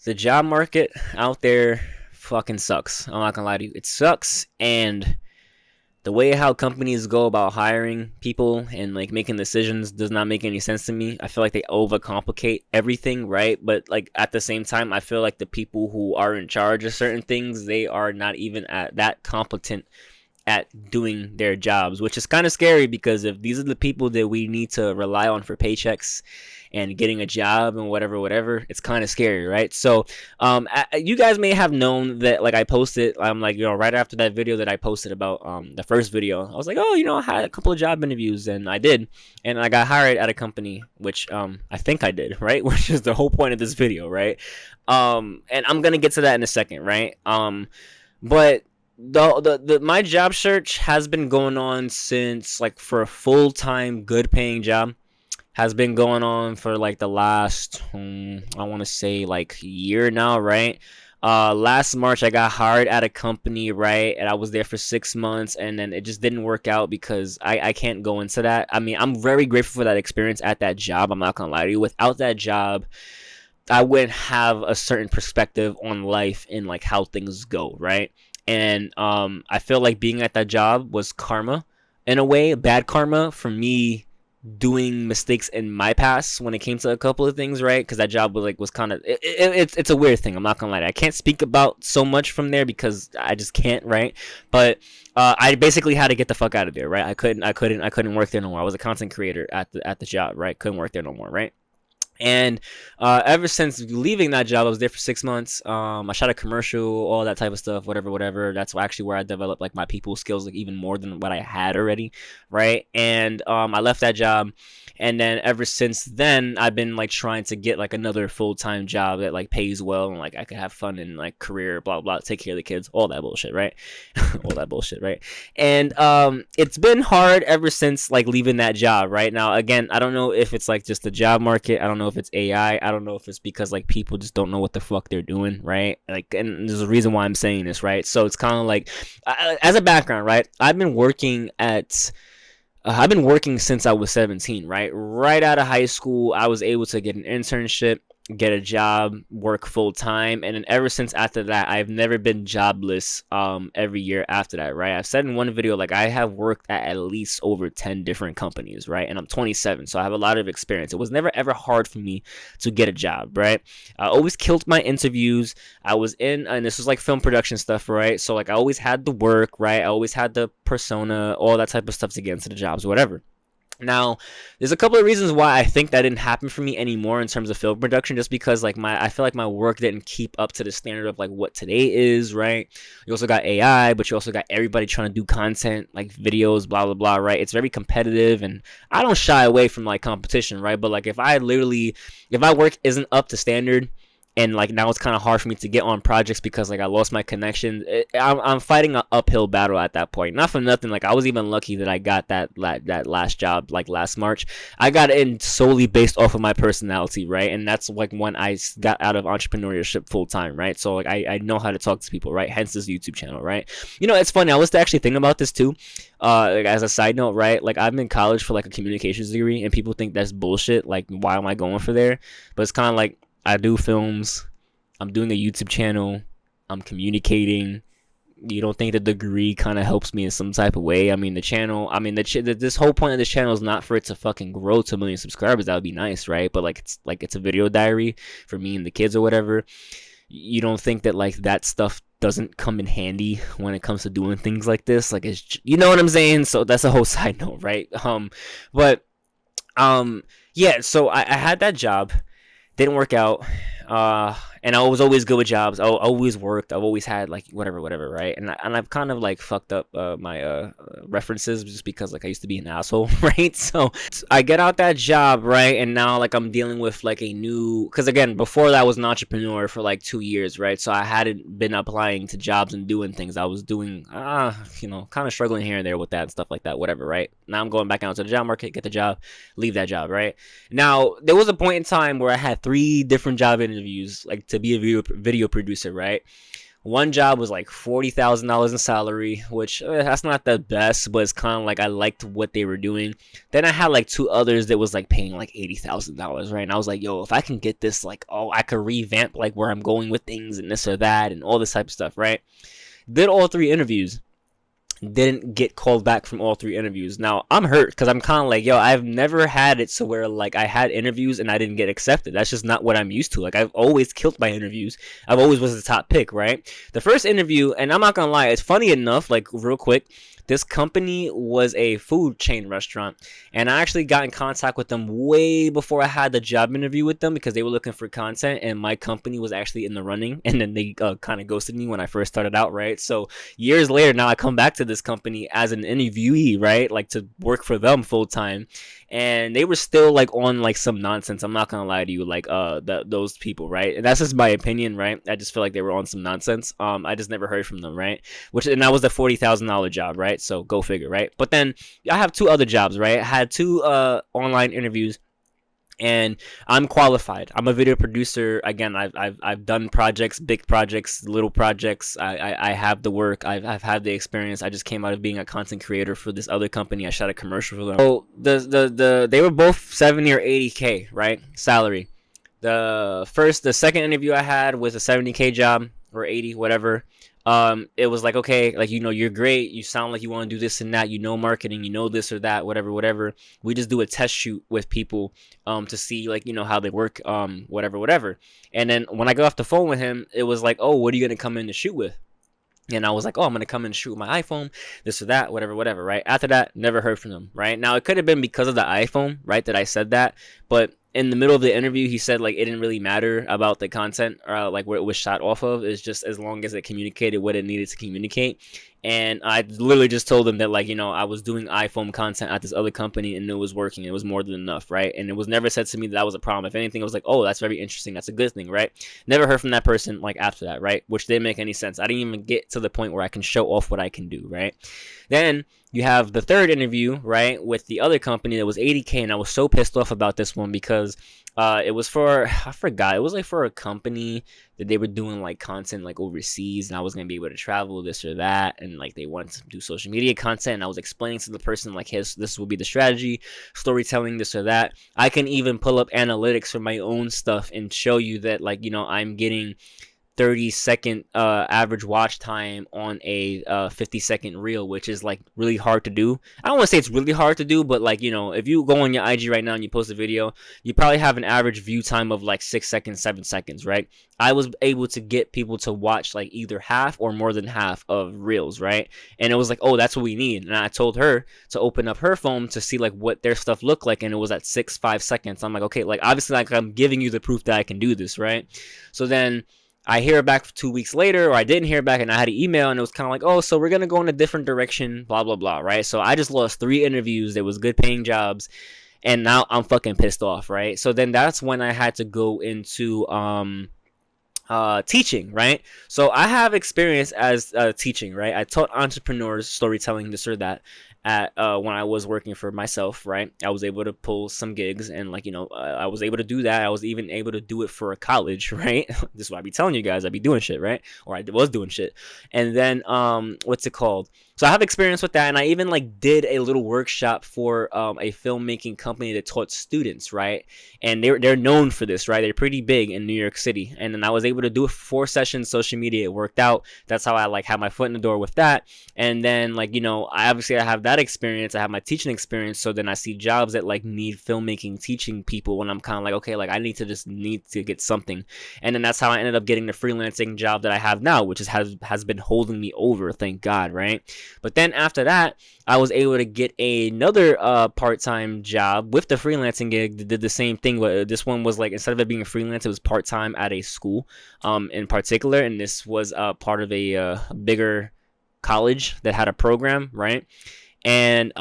The job market out there fucking sucks. I'm not gonna lie to you. It sucks, and the way how companies go about hiring people and like making decisions does not make any sense to me. I feel like they overcomplicate everything, right? But like at the same time, I feel like the people who are in charge of certain things, they are not even at that competent at doing their jobs, which is kind of scary because if these are the people that we need to rely on for paychecks and getting a job and whatever, it's kind of scary, right? So, you guys may have known that like I posted, like right after that video that I posted about the first video, I was like, oh, I had a couple of job interviews and I did, and I got hired at a company, which I think I did, right? Which is the whole point of this video, right? And I'm gonna get to that in a second, right? But the my job search has been going on since like for a full-time good paying job has been going on for like the last I want to say like year now, right? Last March I got hired at a company, right? And I was there for 6 months, and then it just didn't work out because I can't go into that. I mean, I'm very grateful for that experience at that job. I'm not gonna lie to you. Without that job, I wouldn't have a certain perspective on life and like how things go, right? And I feel like being at that job was karma in a way, bad karma for me doing mistakes in my past when it came to a couple of things, right? Because that job was kind of it's a weird thing. I'm not gonna lie. I can't speak about so much from there because I just can't, right? But I basically had to get the fuck out of there, right? I couldn't work there no more. I was a content creator at the job, right? Couldn't work there no more, right? And ever since leaving that job, I was there for 6 months. I shot a commercial, all that type of stuff, whatever. That's actually where I developed like my people skills, like even more than what I had already, right? And I left that job, and then ever since then, I've been like trying to get like another full time job that like pays well and like I could have fun in like career, blah blah, take care of the kids, all that bullshit, right? All that bullshit, right? And it's been hard ever since like leaving that job, right? Now again, I don't know if it's like just the job market. I don't know if it's AI. I don't know if it's because like people just don't know what the fuck they're doing, right? Like, and there's a reason why I'm saying this, right? So it's kind of like, as a background, right? I've been working since I was 17, right? Right out of high school, I was able to get an internship, get a job, work full time, and then ever since after that, I've never been jobless every year after that, right? I've said in one video like I have worked at least over 10 different companies, right? And I'm 27, so I have a lot of experience. It was never ever hard for me to get a job, right? I always killed my interviews. I was in, and this was like film production stuff, right? So like I always had the work, right? I always had the persona, all that type of stuff to get into the jobs, whatever. Now, there's a couple of reasons why I think that didn't happen for me anymore in terms of film production, just because like I feel like my work didn't keep up to the standard of like what today is, right? You also got AI, but you also got everybody trying to do content, like videos, blah blah blah, right? It's very competitive, and I don't shy away from like competition, right? But like if my work isn't up to standard, and like now it's kind of hard for me to get on projects because like I lost my connection. I'm fighting an uphill battle at that point. Not for nothing. Like I was even lucky that I got that last job like last March. I got in solely based off of my personality, right? And that's like when I got out of entrepreneurship full time, right? So like I know how to talk to people, right? Hence this YouTube channel, right? It's funny. I was actually thinking about this too. Like as a side note, right? Like I'm in college for like a communications degree, and people think that's bullshit. Like why am I going for there? But it's kind of like I do films, I'm doing a YouTube channel, I'm communicating. You don't think the degree kind of helps me in some type of way? I mean, this whole point of this channel is not for it to fucking grow to 1 million subscribers. That would be nice, right? But like it's a video diary for me and the kids or whatever. You don't think that like that stuff doesn't come in handy when it comes to doing things like this? Like you know what I'm saying? So that's a whole side note, right? But yeah. So I had that job. Didn't work out, and I was always good with jobs. I always worked. I've always had like whatever, right? And I've kind of like fucked up my references just because like I used to be an asshole, right? So I get out that job, right? And now like I'm dealing with like a new, because again before that I was an entrepreneur for like 2 years, right? So I hadn't been applying to jobs and doing things. I was doing kind of struggling here and there with that and stuff like that, whatever, right? Now I'm going back out to the job market, get the job, leave that job, right? Now there was a point in time where I had 3 different job interviews, like to be a video producer, right? One job was like $40,000 in salary, which that's not the best, but it's kind of like I liked what they were doing. Then I had like two others that was like paying like $80,000, right? And I was like, yo, if I can get this, like, oh, I could revamp like where I'm going with things and this or that and all this type of stuff, right? Did all three interviews, didn't get called back from all three interviews. Now I'm hurt because I'm kind of like, yo, I've never had it so where like I had interviews and I didn't get accepted. That's just not what I'm used to. Like I've always killed my interviews. I've always was the top pick, right? The first interview, and I'm not gonna lie, it's funny enough, like real quick, this company was a food chain restaurant, and I actually got in contact with them way before I had the job interview with them because they were looking for content, and my company was actually in the running, and then they kind of ghosted me when I first started out, right? So years later, now I come back to this company as an interviewee, right? Like to work for them full time, and they were still like on like some nonsense. I'm not gonna lie to you, like those people, right? And that's just my opinion, right? I just feel like they were on some nonsense. I just never heard from them, right? And that was the $40,000 job, right? So go figure, right? But then I have two other jobs, right? I had two online interviews, and I'm qualified. I'm a video producer. Again, I've done projects, big projects, little projects. I have the work. I've had the experience. I just came out of being a content creator for this other company. I shot a commercial for them. So they were both 70 or 80K, right? Salary. The second interview I had was a 70K job, or 80, whatever. It was like, okay, like, you know, you're great, you sound like you want to do this and that, you know, marketing, you know, this or that, whatever. We just do a test shoot with people to see, like, you know, how they work, whatever. And then when I got off the phone with him, it was like, oh, what are you gonna come in to shoot with? And I was like, oh, I'm going to come in and shoot with my iPhone, this or that, whatever, right? After that, never heard from them, right? Now, it could have been because of the iPhone, right, that I said that. But in the middle of the interview, he said, like, it didn't really matter about the content or, like, where it was shot off of. It's just as long as it communicated what it needed to communicate. And I literally just told him that, like, you know, I was doing iPhone content at this other company and it was working. It was more than enough, right? And it was never said to me that was a problem. If anything, it was like, oh, that's very interesting. That's a good thing, right? Never heard from that person, like, after that, right? Which didn't make any sense. I didn't even get to the point where I can show off what I can do, right? Then you have the third interview, right, with the other company that was 80K, and I was so pissed off about this one because it was for, I forgot, it was like for a company that they were doing like content like overseas, and I was gonna be able to travel, this or that, and like they wanted to do social media content, and I was explaining to the person like, hey, this will be the strategy, storytelling, this or that. I can even pull up analytics for my own stuff and show you that, like, you know, I'm getting 30-second average watch time on a 50-second reel, which is like really hard to do. I don't want to say it's really hard to do, but like, you know, if you go on your IG right now and you post a video, you probably have an average view time of like 6 seconds, 7 seconds, right? I was able to get people to watch like either half or more than half of reels, right? And it was like, oh, that's what we need. And I told her to open up her phone to see like what their stuff looked like, and it was at 5 seconds. I'm like, okay, like obviously, like I'm giving you the proof that I can do this, right? So then I hear back 2 weeks later, or I didn't hear back, and I had an email, and it was kind of like, oh, so we're going to go in a different direction, blah, blah, blah, right? So I just lost 3 interviews. There was good paying jobs, and now I'm fucking pissed off, right? So then that's when I had to go into teaching, right? So I have experience as teaching, right? I taught entrepreneurs storytelling, this or that, at when I was working for myself, right? I was able to pull some gigs, and like, you know, I was able to do that. I was even able to do it for a college, right? This is why I be telling you guys I be doing shit, right? Or I was doing shit. And then what's it called? So I have experience with that, and I even like did a little workshop for a filmmaking company that taught students, right? And they're known for this, right? They're pretty big in New York City, and then I was able to do it for 4 sessions, social media. It worked out. That's how I like had my foot in the door with that. And then like, you know, I have that experience. I have my teaching experience. So then I see jobs that like need filmmaking, teaching people, and I'm kind of like, okay, like I need to get something. And then that's how I ended up getting the freelancing job that I have now, which has been holding me over, thank God, right? But then after that, I was able to get another part-time job with the freelancing gig that did the same thing. This one was like, instead of it being a freelance, it was part-time at a school in particular. And this was part of a bigger college that had a program, right? And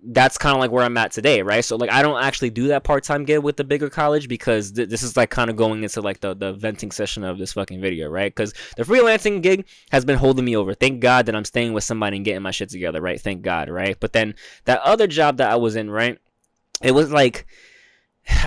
that's kind of like where I'm at today, right? So like I don't actually do that part-time gig with the bigger college because this is like kind of going into like the venting session of this fucking video, right? Because the freelancing gig has been holding me over. Thank God that I'm staying with somebody and getting my shit together, right? Thank God, right? But then that other job that I was in, right? It was like,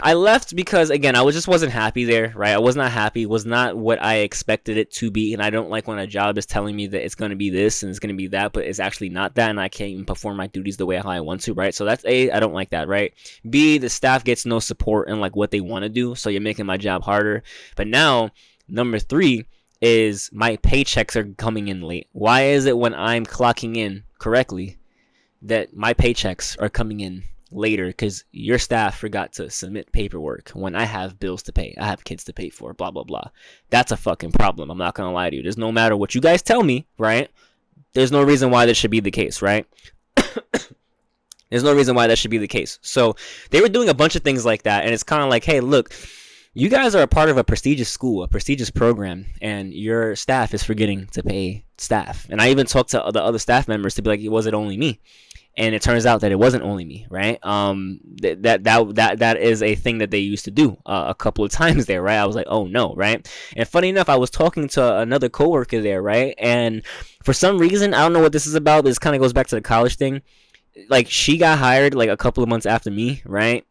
I left because again, I just wasn't happy there, right? I was not happy. It was not what I expected it to be, and I don't like when a job is telling me that it's going to be this and it's going to be that, but it's actually not that, and I can't even perform my duties the way how I want to, right? So that's A, I don't like that, right? B, the staff gets no support in like what they want to do, so you're making my job harder. But now, number 3 is my paychecks are coming in late. Why is it when I'm clocking in correctly that my paychecks are coming in later because your staff forgot to submit paperwork when I have bills to pay, I have kids to pay for, blah blah blah? That's a fucking problem. I'm not gonna lie to you. There's no matter what you guys tell me, right? There's no reason why this should be the case, right? There's no reason why that should be the case. So they were doing a bunch of things like that, and it's kind of like, hey, look, you guys are a part of a prestigious school, a prestigious program, and your staff is forgetting to pay staff. And I even talked to the other staff members to be like, was it only me? And it turns out that it wasn't only me, right? That is a thing that they used to do a couple of times there, right? I was like, oh no, right? And funny enough, I was talking to another coworker there, right? And for some reason, I don't know what this is about, but this kind of goes back to the college thing. Like, she got hired like a couple of months after me, right?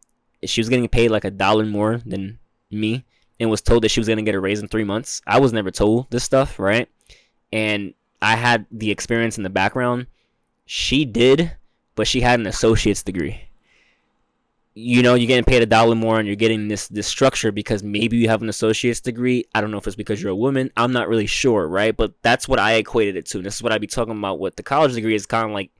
She was getting paid like $1 more than me, and was told that she was gonna get a raise in 3 months. I was never told this stuff, right? And I had the experience in the background. She did, but she had an associate's degree. You know, you're getting paid $1 more, and you're getting this structure because maybe you have an associate's degree. I don't know if it's because you're a woman. I'm not really sure, right? But that's what I equated it to. This is what I'd be talking about with the college degree. Is kind of like,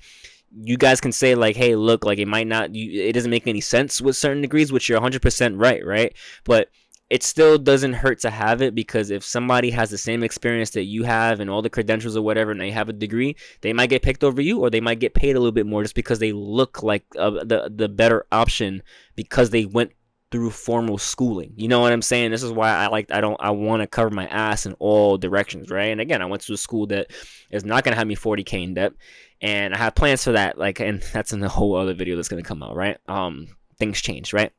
you guys can say like, hey, look, like it might not, it doesn't make any sense with certain degrees, which you're 100% right? But it still doesn't hurt to have it, because if somebody has the same experience that you have and all the credentials or whatever, and they have a degree, they might get picked over you, or they might get paid a little bit more just because they look like the better option because they went through formal schooling. You know what I'm saying? This is why I want to cover my ass in all directions, right? And again, I went to a school that is not going to have me 40K in debt, and I have plans for that, like, and that's in a whole other video that's going to come out, right? Things change, right?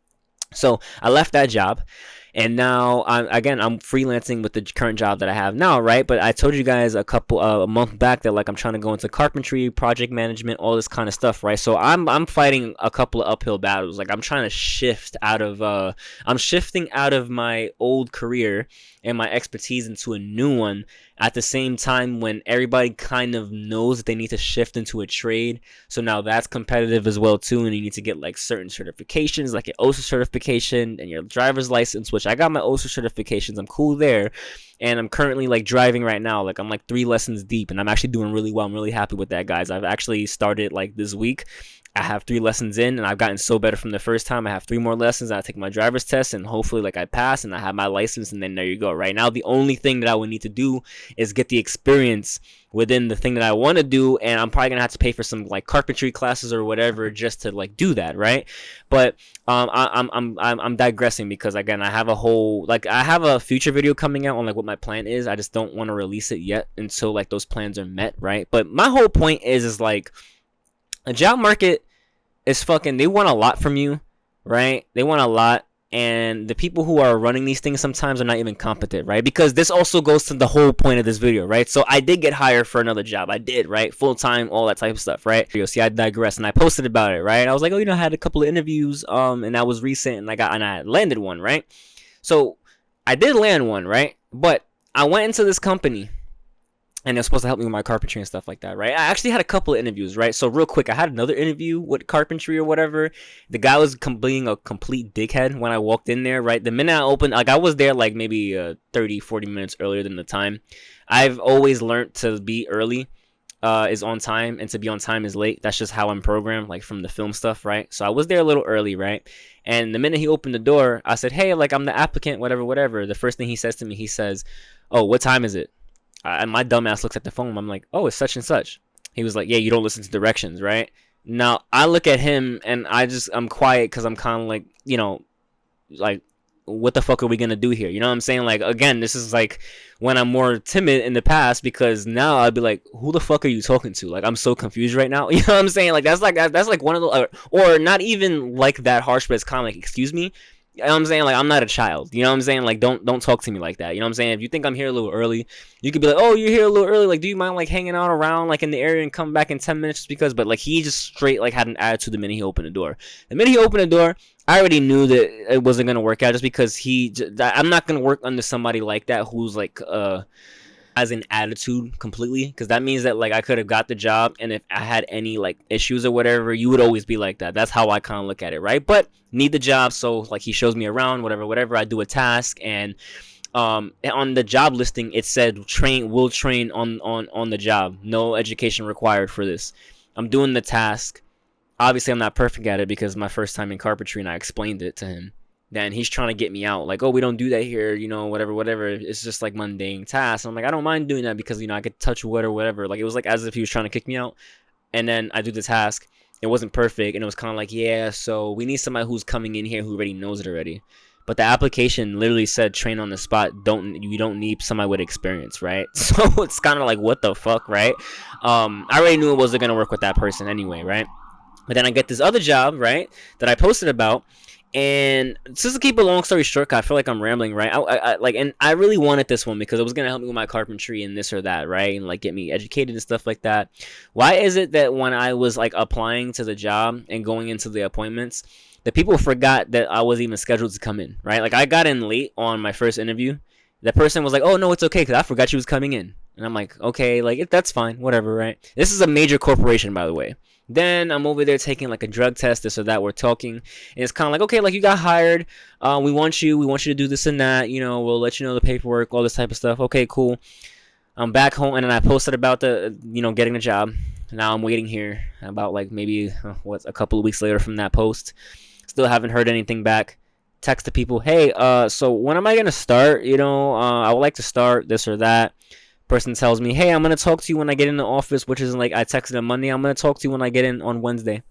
So I left that job, and now I'm freelancing with the current job that I have now, right? But I told you guys a month back that like I'm trying to go into carpentry, project management, all this kind of stuff, right? So I'm fighting a couple of uphill battles. Like I'm trying to shift out of I'm shifting out of my old career and my expertise into a new one at the same time when everybody kind of knows that they need to shift into a trade. So now that's competitive as well too, and you need to get like certain certifications, like your OSHA certification and your driver's license, which I got my OSHA certifications. I'm cool there. And I'm currently like driving right now. Like I'm like 3 lessons deep, and I'm actually doing really well. I'm really happy with that, guys. I've actually started like this week. I have 3 lessons in, and I've gotten so better from the first time. I have 3 more lessons, and I take my driver's test, and hopefully like I pass and I have my license, and then there you go. Right now, the only thing that I would need to do is get the experience within the thing that I want to do, and I'm probably gonna have to pay for some like carpentry classes or whatever just to like do that, right? But I'm digressing, because again, I have a future video coming out on like what my plan is. I just don't want to release it yet until like those plans are met, right? But my whole point is like, a job market is fucking, they want a lot from you, right? They want a lot, and the people who are running these things sometimes are not even competent, right? Because this also goes to the whole point of this video, right? So I did get hired for another job. I did, right? Full-time, all that type of stuff, right? You see, I digress, and I posted about it, right? I was like, oh, I had a couple of interviews, and that was recent, and I landed one, right? So I did land one, right? But I went into this company, and they're supposed to help me with my carpentry and stuff like that, right? I actually had a couple of interviews, right? So real quick, I had another interview with carpentry or whatever. The guy was being a complete dickhead when I walked in there, right? The minute I opened, like I was there like maybe 30, 40 minutes earlier than the time. I've always learned to be early is on time, and to be on time is late. That's just how I'm programmed, like from the film stuff, right? So I was there a little early, right? And the minute he opened the door, I said, hey, like I'm the applicant, whatever. The first thing he says to me, he says, oh, what time is it? And my dumbass looks at the phone. I'm like, oh, it's such and such. He was like, yeah, you don't listen to directions, right? Now, I look at him, and I'm quiet, because I'm kind of like, like, what the fuck are we going to do here? You know what I'm saying? Like, again, this is like when I'm more timid in the past, because now I'd be like, who the fuck are you talking to? Like, I'm so confused right now. You know what I'm saying? Like, that's like one of the, or not even like that harsh, but it's kind of like, excuse me. You know what I'm saying? Like, I'm not a child. You know what I'm saying? Like, don't talk to me like that. You know what I'm saying? If you think I'm here a little early, you could be like, oh, you're here a little early. Like, do you mind like hanging out around like in the area and come back in 10 minutes just because? But like, he just straight like had an attitude the minute he opened the door. The minute he opened the door, I already knew that it wasn't gonna work out just because I'm not gonna work under somebody like that who's like has an attitude completely, because that means that like I could have got the job, and if I had any like issues or whatever, you would always be like that. That's how I kind of look at it, right? But need the job, so like he shows me around, whatever. I do a task, and on the job listing it said will train on the job, no education required for this. I'm doing the task. Obviously I'm not perfect at it because my first time in carpentry, and I explained it to him. Then he's trying to get me out, like, oh, we don't do that here, you know, whatever. It's just like mundane tasks. I'm like, I don't mind doing that because, you know, I could touch wood or whatever. Like, it was like as if he was trying to kick me out. And then I do the task. It wasn't perfect, and it was kind of like, yeah, so we need somebody who's coming in here who already knows it already. But the application literally said train on the spot. You don't need somebody with experience, right? So it's kind of like, what the fuck, right? I already knew it wasn't gonna work with that person anyway, right? But then I get this other job, right, that I posted about. And just to keep a long story short, I feel like I'm rambling, right? And I really wanted this one because it was gonna help me with my carpentry and this or that, right? And like get me educated and stuff like that. Why is it that when I was like applying to the job and going into the appointments, the people forgot that I was even scheduled to come in, right? Like I got in late on my first interview. The person was like, "Oh no, it's okay," because I forgot she was coming in. And I'm like, okay, like that's fine, whatever, right? This is a major corporation, by the way. Then I'm over there taking like a drug test, this or that. We're talking, and it's kind of like, okay, like you got hired. We want you to do this and that. You know, we'll let you know the paperwork, all this type of stuff. Okay, cool. I'm back home, and then I posted about the, you know, getting the job. Now I'm waiting here about like maybe a couple of weeks later from that post. Still haven't heard anything back. Text the people, hey, so when am I gonna start? You know, I would like to start this or that. Person tells me, hey, I'm gonna talk to you when I get in the office, which is like I texted him Monday. I'm gonna talk to you when I get in on Wednesday,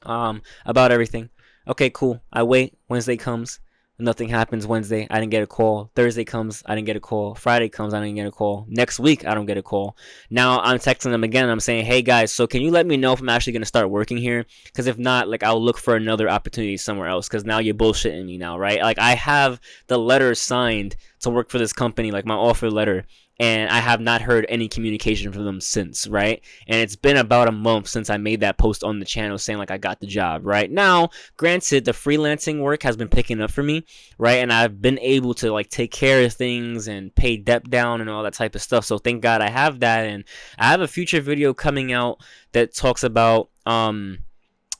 about everything. Okay, cool. I wait. Wednesday comes, nothing happens. Wednesday, I didn't get a call. Thursday comes, I didn't get a call. Friday comes, I didn't get a call. Next week, I don't get a call. Now I'm texting them again. I'm saying, hey guys, so can you let me know if I'm actually gonna start working here? Because if not, like I'll look for another opportunity somewhere else. Because now you're bullshitting me now, right? Like I have the letter signed to work for this company, like my offer letter. And I have not heard any communication from them since, right? And it's been about a month since I made that post on the channel saying like I got the job, right? Now, granted, the freelancing work has been picking up for me, right? And I've been able to like take care of things and pay debt down and all that type of stuff. So thank God I have that. And I have a future video coming out that talks about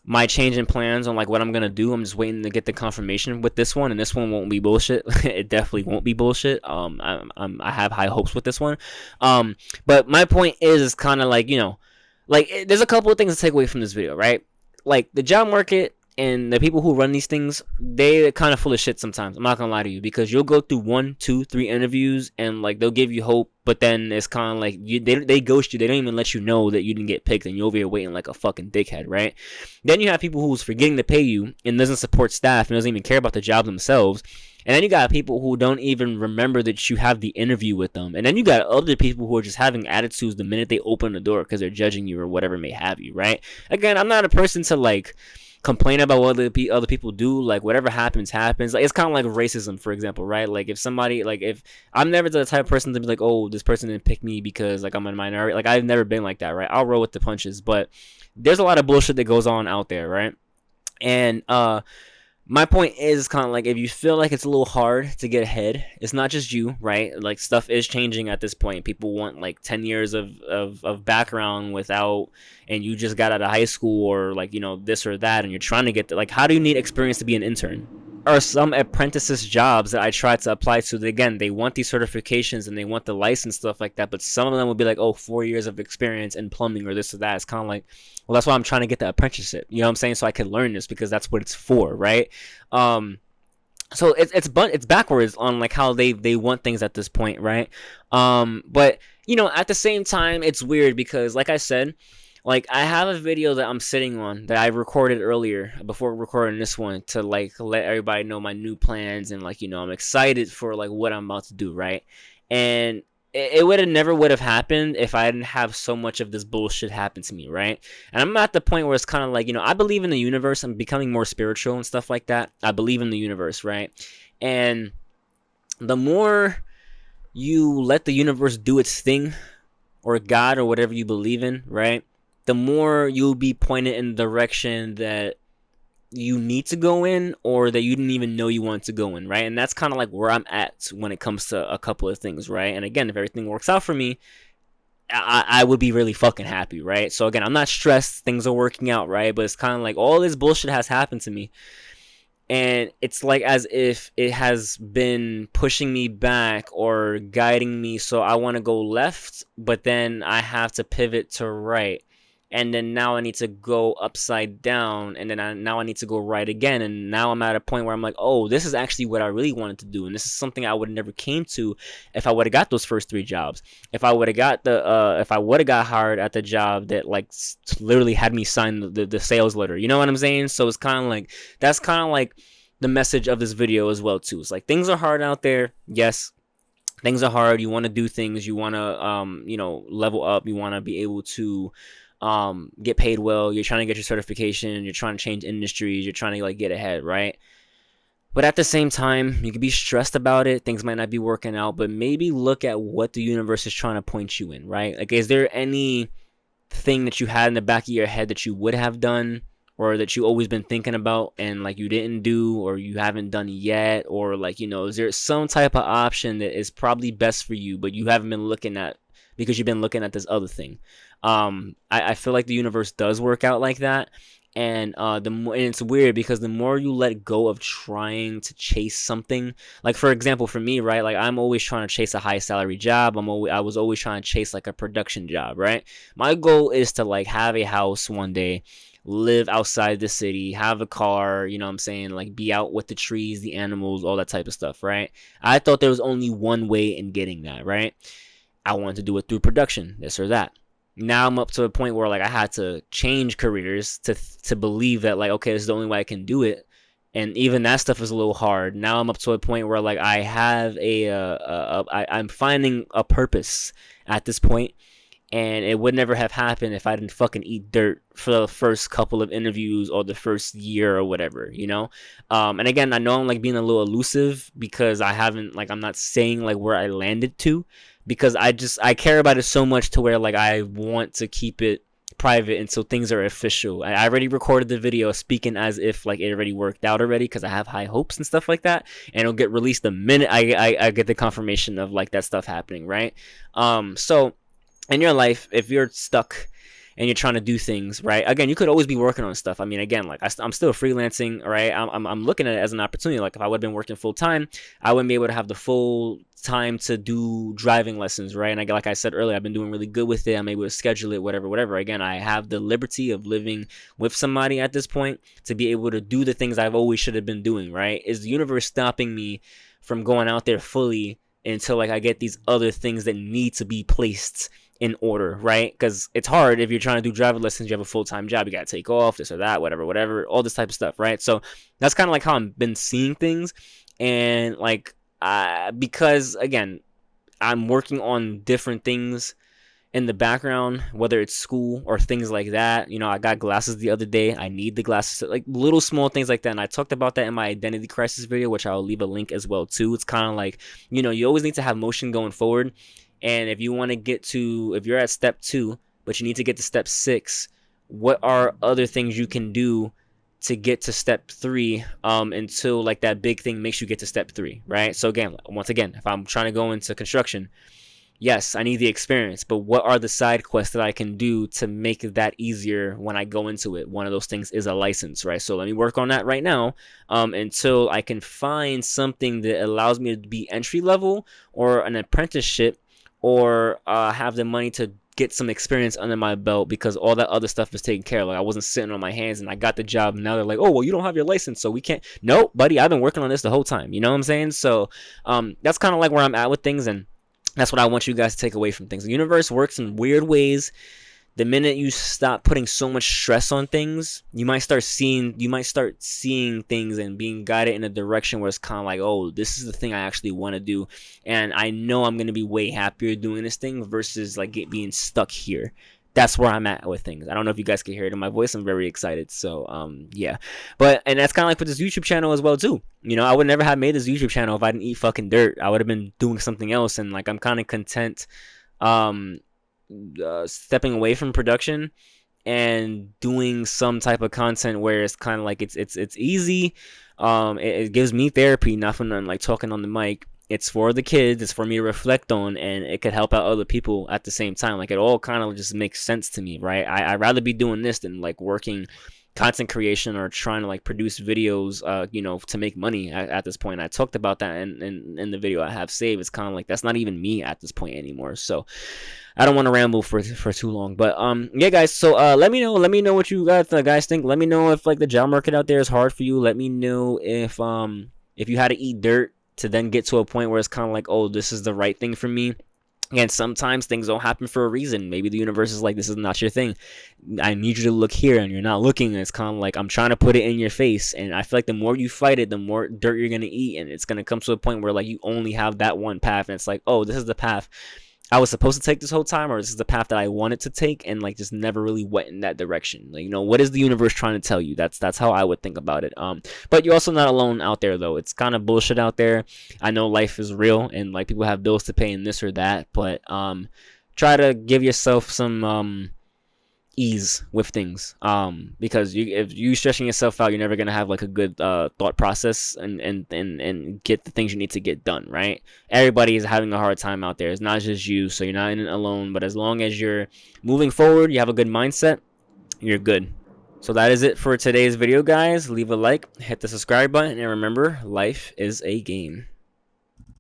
my change in plans on like what I'm gonna do. I'm just waiting to get the confirmation with this one, and this one won't be bullshit. It definitely won't be bullshit. I have high hopes with this one. But my point is kind of like, you know, like there's a couple of things to take away from this video, right? Like the job market and the people who run these things, they're kind of full of shit sometimes. I'm not gonna lie to you, because you'll go through 1, 2, 3 interviews and like they'll give you hope, but then it's kind of like they ghost you. They don't even let you know that you didn't get picked, and you're over here waiting like a fucking dickhead, right? Then you have people who's forgetting to pay you and doesn't support staff and doesn't even care about the job themselves. And then you got people who don't even remember that you have the interview with them. And then you got other people who are just having attitudes the minute they open the door because they're judging you or whatever may have you, right? Again, I'm not a person to like complain about what other people do. Like whatever happens. Like it's kind of like racism, for example, right? Like if somebody, like if I'm never the type of person to be like, oh, this person didn't pick me because like I'm a minority. Like I've never been like that, right? I'll roll with the punches. But there's a lot of bullshit that goes on out there, right? And my point is kind of like, if you feel like it's a little hard to get ahead, it's not just you, right? Like stuff is changing at this point. People want like 10 years of background without, and you just got out of high school or like, you know, this or that, and you're trying to get the, like, how do you need experience to be an intern? Or some apprentices jobs that I tried to apply to, again, they want these certifications and they want the license, stuff like that, but some of them will be like, oh, 4 years of experience in plumbing or this or that. It's kind of like, well, that's why I'm trying to get the apprenticeship, you know what I'm saying, so I can learn this, because that's what it's for, right? So it's backwards on like how they want things at this point, right? But you know, at the same time, it's weird because, like I said, like I have a video that I'm sitting on that I recorded earlier before recording this one to like let everybody know my new plans, and like, you know, I'm excited for like what I'm about to do, right? And it would have never would have happened if I didn't have so much of this bullshit happen to me, right? And I'm at the point where it's kind of like, I believe in the universe. I'm becoming more spiritual and stuff like that. I believe in the universe, right? And the more you let the universe do its thing, or God, or whatever you believe in, right? The more you'll be pointed in the direction that you need to go in, or that you didn't even know you wanted to go in, right? And that's kind of like where I'm at when it comes to a couple of things, right? And again, if everything works out for me, I would be really fucking happy, right? So again, I'm not stressed, things are working out, right? But it's kind of like all this bullshit has happened to me, and it's like as if it has been pushing me back or guiding me, so I want to go left, but then I have to pivot to right, and then now I need to go upside down, and then now I need to go right again, and now I'm at a point where I'm like, oh, this is actually what I really wanted to do, and this is something I would have never came to if I would have got those first 3 jobs. If I would have got if I would have got hired at the job that like literally had me sign the sales letter, you know what I'm saying? So it's kind of like, that's kind of like the message of this video as well too. It's like, things are hard out there. Yes, things are hard. You want to do things. You want to level up. You want to be able to get paid well. You're trying to get your certification. You're trying to change industries. You're trying to like get ahead, right? But at the same time, you can be stressed about it. Things might not be working out, but maybe look at what the universe is trying to point you in, right? Like, is there any thing that you had in the back of your head that you would have done, or that you always been thinking about and like you didn't do, or you haven't done yet, or like, is there some type of option that is probably best for you, but you haven't been looking at because you've been looking at this other thing? I feel like the universe does work out like that. And and it's weird because the more you let go of trying to chase something, like for example for me, right, like I'm always trying to chase a high salary job. I was always trying to chase like a production job, right? My goal is to like have a house one day, live outside the city, have a car, you know what I'm saying, like be out with the trees, the animals, all that type of stuff, right? I thought there was only one way in getting that, right? I wanted to do it through production, this or that. Now I'm up to a point where like I had to change careers to believe that like, okay, this is the only way I can do it, and even that stuff is a little hard. Now I'm up to a point where like I have I'm finding a purpose at this point, and it would never have happened if I didn't fucking eat dirt for the first couple of interviews or the first year or whatever, and again, I know I'm like being a little elusive because I'm not saying like where I landed to, because I care about it so much to where like I want to keep it private until things are official. I already recorded the video speaking as if like it already worked out already, because I have high hopes and stuff like that, and it'll get released the minute I get the confirmation of like that stuff happening, right? So in your life, if you're stuck and you're trying to do things, right? Again, you could always be working on stuff. I mean, again, like I'm still freelancing, right? I'm looking at it as an opportunity. Like if I would have been working full time, I wouldn't be able to have the full time to do driving lessons, right? And like I said earlier, I've been doing really good with it. I'm able to schedule it, whatever. Again, I have the liberty of living with somebody at this point to be able to do the things I've always should have been doing, right? Is the universe stopping me from going out there fully until like I get these other things that need to be placed in order, right? Because it's hard if you're trying to do driving lessons, you have a full-time job, you got to take off, this or that, whatever, all this type of stuff, right? So that's kind of like how I've been seeing things. And like because again, I'm working on different things in the background, whether it's school or things like that. I got glasses the other day. I need the glasses, like little small things like that. And I talked about that in my identity crisis video, which I'll leave a link as well too. It's kind of like, you always need to have motion going forward. And if you want to if you're at step 2, but you need to get to step 6, what are other things you can do to get to step 3 until like that big thing makes you get to step 3, right? So again, once again, if I'm trying to go into construction, yes, I need the experience, but what are the side quests that I can do to make that easier when I go into it? One of those things is a license, right? So let me work on that right now until I can find something that allows me to be entry level or an apprenticeship, or have the money to get some experience under my belt, because all that other stuff is taken care of. Like I wasn't sitting on my hands and I got the job. Now they're like, oh, well, you don't have your license, so we can't. No, buddy, I've been working on this the whole time. You know what I'm saying? So that's kind of like where I'm at with things, and that's what I want you guys to take away from things. The universe works in weird ways. the minute you stop putting so much stress on things, you might start seeing things and being guided in a direction where it's kind of like, oh, this is the thing I actually want to do, and I know I'm gonna be way happier doing this thing versus like being stuck here. That's where I'm at with things. I don't know if you guys can hear it in my voice. I'm very excited. So yeah, and that's kind of like with this YouTube channel as well too. You know, I would never have made this YouTube channel if I didn't eat fucking dirt. I would have been doing something else, and like I'm kind of content stepping away from production and doing some type of content where it's kind of like it's easy. It gives me therapy, not from like talking on the mic. It's for the kids, it's for me to reflect on, and it could help out other people at the same time. Like, it all kind of just makes sense to me, right? I'd rather be doing this than like working content creation or trying to like produce videos, you know, to make money at this point. I talked about that in the video I have saved. It's kind of like that's not even me at this point anymore. So I don't want to ramble for too long, but yeah, guys. So let me know what you guys think. Let me know if like the job market out there is hard for you. Let me know if you had to eat dirt to then get to a point where it's kind of like, oh, this is the right thing for me. And sometimes things don't happen for a reason. Maybe the universe is like, this is not your thing. I need you to look here, and you're not looking. And it's kind of like, I'm trying to put it in your face. And I feel like the more you fight it, the more dirt you're going to eat. And it's going to come to a point where like you only have that one path. And it's like, oh, this is the path I was supposed to take this whole time, or this is the path that I wanted to take, and like just never really went in that direction. Like, you know, what is the universe trying to tell you? That's how I would think about it. But you're also not alone out there, though. It's kind of bullshit out there. I know life is real, and like people have bills to pay and this or that, but try to give yourself some ease with things, because if you stressing yourself out, you're never gonna have like a good thought process and get the things you need to get done, right? Everybody is having a hard time out there. It's not just you, so you're not in it alone. But as long as you're moving forward, you have a good mindset, you're good. So that is it for today's video, guys. Leave a like, hit the subscribe button, and remember, life is a game.